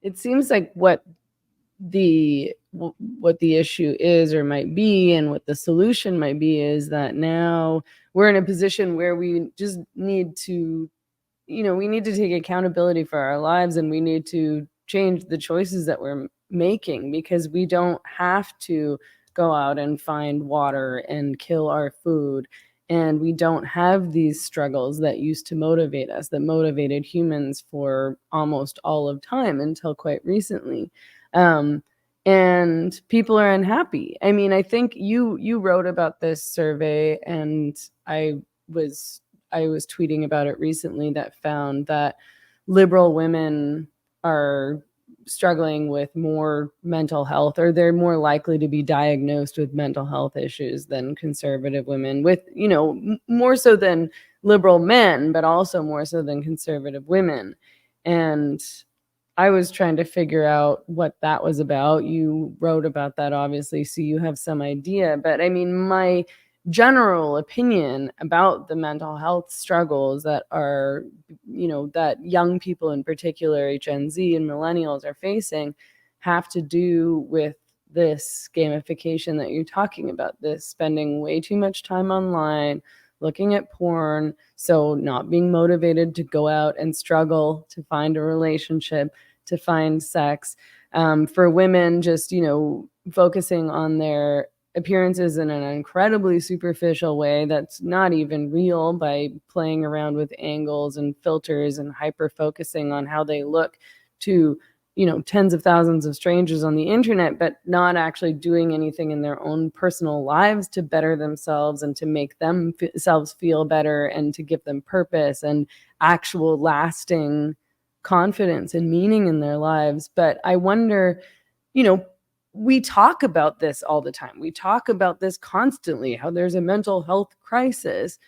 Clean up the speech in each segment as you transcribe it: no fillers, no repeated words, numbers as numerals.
it seems like what the issue is or might be, and what the solution might be, is that now we're in a position where we just need to, we need to take accountability for our lives, and we need to change the choices that we're making, because we don't have to go out and find water and kill our food. And we don't have these struggles that used to motivate us, that motivated humans for almost all of time until quite recently. And people are unhappy. I mean, I think you wrote about this survey, and I was tweeting about it recently, that found that liberal women are struggling with more mental health, or they're more likely to be diagnosed with mental health issues than conservative women, with, more so than liberal men, but also more so than conservative women. And I was trying to figure out what that was about. You wrote about that, obviously, so you have some idea. But I mean, my general opinion about the mental health struggles that are, that young people in particular, Gen Z and millennials, are facing, have to do with this gamification that you're talking about, this spending way too much time online, looking at porn, so not being motivated to go out and struggle to find a relationship, to find sex. For women, just, focusing on their appearances in an incredibly superficial way that's not even real, by playing around with angles and filters and hyper focusing on how they look to, tens of thousands of strangers on the internet, but not actually doing anything in their own personal lives to better themselves and to make themselves feel better and to give them purpose and actual lasting confidence and meaning in their lives. But I wonder, we talk about this all the time. We talk about this constantly, how there's a mental health crisis,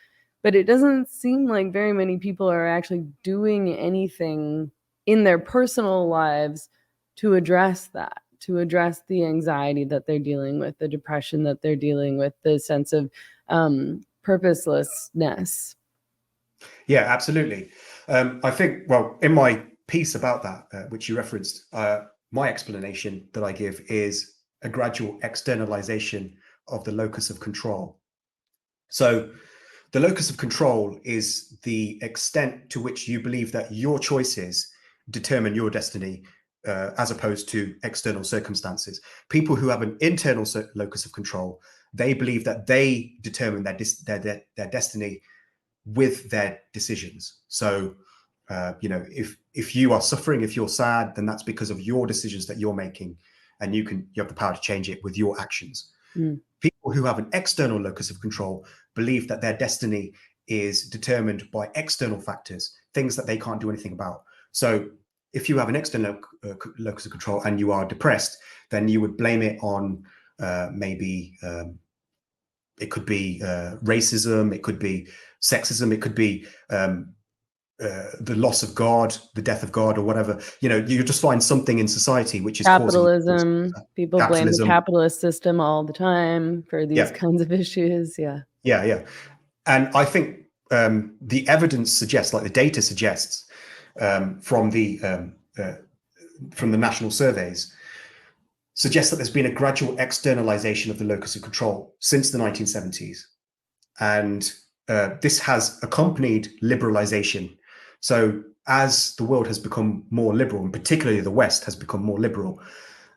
but it doesn't seem like very many people are actually doing anything in their personal lives to address that, to address the anxiety that they're dealing with, the depression that they're dealing with, the sense of purposelessness. Yeah, absolutely. I think, well, in my piece about that, which you referenced, my explanation that I give is a gradual externalization of the locus of control. So the locus of control is the extent to which you believe that your choices determine your destiny, as opposed to external circumstances. People who have an internal locus of control, they believe that they determine their destiny with their decisions. So, if you are suffering, if you're sad, then that's because of your decisions that you're making, and you have the power to change it with your actions. People who have an external locus of control believe that their destiny is determined by external factors, things that they can't do anything about. So if you have an external locus of control and you are depressed, then you would blame it on maybe it could be racism, it could be sexism, it could be the loss of God, the death of God, or whatever. You just find something in society which is capitalism. causing People blame the capitalist system all the time for these kinds of issues. Yeah. And I think the evidence suggests, like the data suggests, from the national surveys, suggests that there's been a gradual externalization of the locus of control since the 1970s. And this has accompanied liberalization. So as the world has become more liberal, and particularly the West has become more liberal,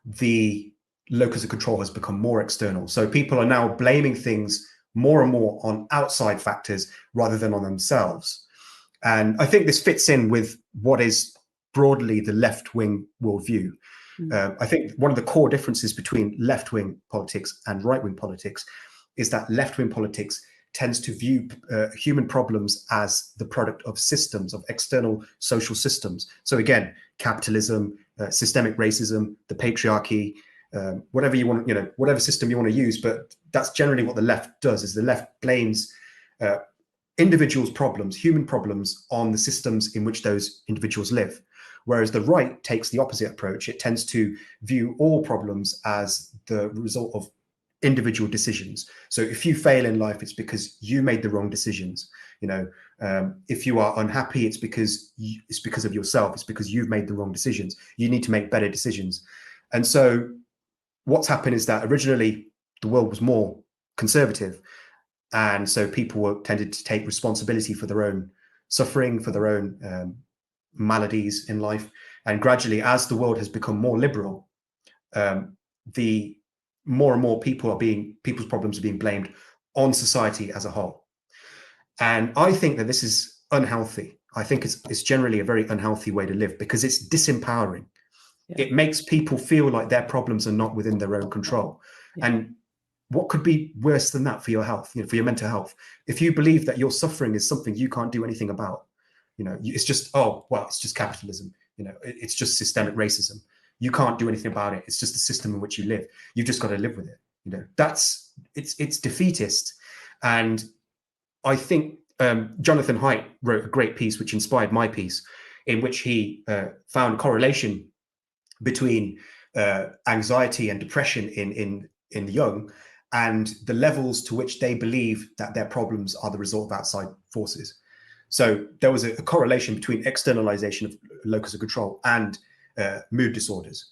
the locus of control has become more external. So people are now blaming things more and more on outside factors rather than on themselves. And I think this fits in with what is broadly the left-wing worldview. I think one of the core differences between left-wing politics and right-wing politics is that left-wing politics tends to view human problems as the product of systems, of external social systems. So again, capitalism, systemic racism, the patriarchy, whatever you want, whatever system you want to use. But that's generally what the left does, is the left blames individuals' problems, human problems, on the systems in which those individuals live. Whereas the right takes the opposite approach. It tends to view all problems as the result of individual decisions. So if you fail in life, it's because you made the wrong decisions. If you are unhappy, it's because of yourself. It's because you've made the wrong decisions. You need to make better decisions. And so what's happened is that originally the world was more conservative. And so people tended to take responsibility for their own suffering, for their own maladies in life. And gradually, as the world has become more liberal, the more and more people's problems are being blamed on society as a whole. And I think that this is unhealthy. I think it's generally a very unhealthy way to live, because it's disempowering. Yeah. It makes people feel like their problems are not within their own control. Yeah. And what could be worse than that for your health, for your mental health? If you believe that your suffering is something you can't do anything about, it's just, oh, well, it's just capitalism. It's just systemic racism. You can't do anything about it. It's just the system in which you live. You've just got to live with it. It's defeatist. And I think Jonathan Haidt wrote a great piece, which inspired my piece, in which he found correlation between anxiety and depression in the young, and the levels to which they believe that their problems are the result of outside forces. So there was a correlation between externalization of locus of control and mood disorders.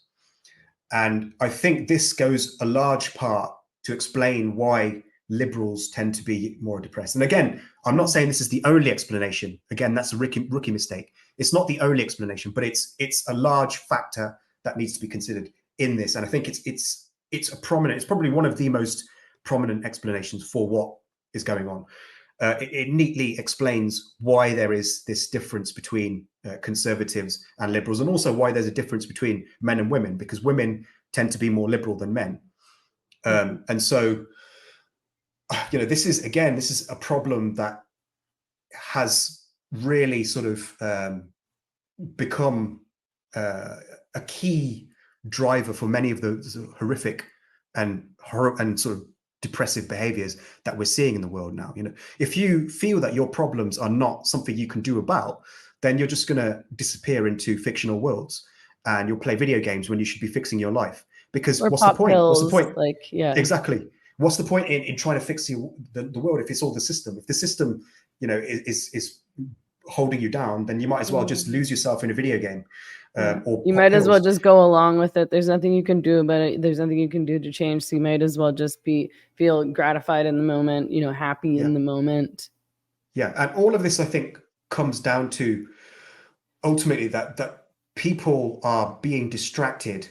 And I think this goes a large part to explain why liberals tend to be more depressed. And again, I'm not saying this is the only explanation. Again, that's a rookie mistake. It's not the only explanation, but it's a large factor that needs to be considered in this. And I think it's probably one of the most prominent explanations for what is going on. It neatly explains why there is this difference between conservatives and liberals, and also why there's a difference between men and women, because women tend to be more liberal than men. And so, this is a problem that has really sort of become a key driver for many of the sort of horrific and sort of depressive behaviors that we're seeing in the world now. If you feel that your problems are not something you can do about, then you're just going to disappear into fictional worlds, and you'll play video games when you should be fixing your life. Because what's the point? What's the point? Exactly. What's the point in trying to fix the world if it's all the system? If the system, is holding you down, then you might as well just lose yourself in a video game. Or you might as well just go along with it. There's nothing you can do about it. There's nothing you can do to change. So you might as well just feel gratified in the moment, happy in the moment. Yeah. And all of this, I think, comes down to ultimately that people are being distracted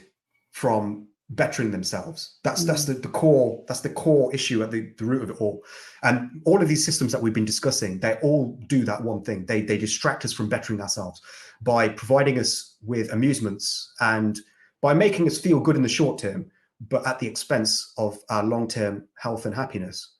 from bettering themselves. That's the core issue at the root of it all. And all of these systems that we've been discussing, they all do that one thing. They distract us from bettering ourselves by providing us with amusements and by making us feel good in the short term, but at the expense of our long-term health and happiness.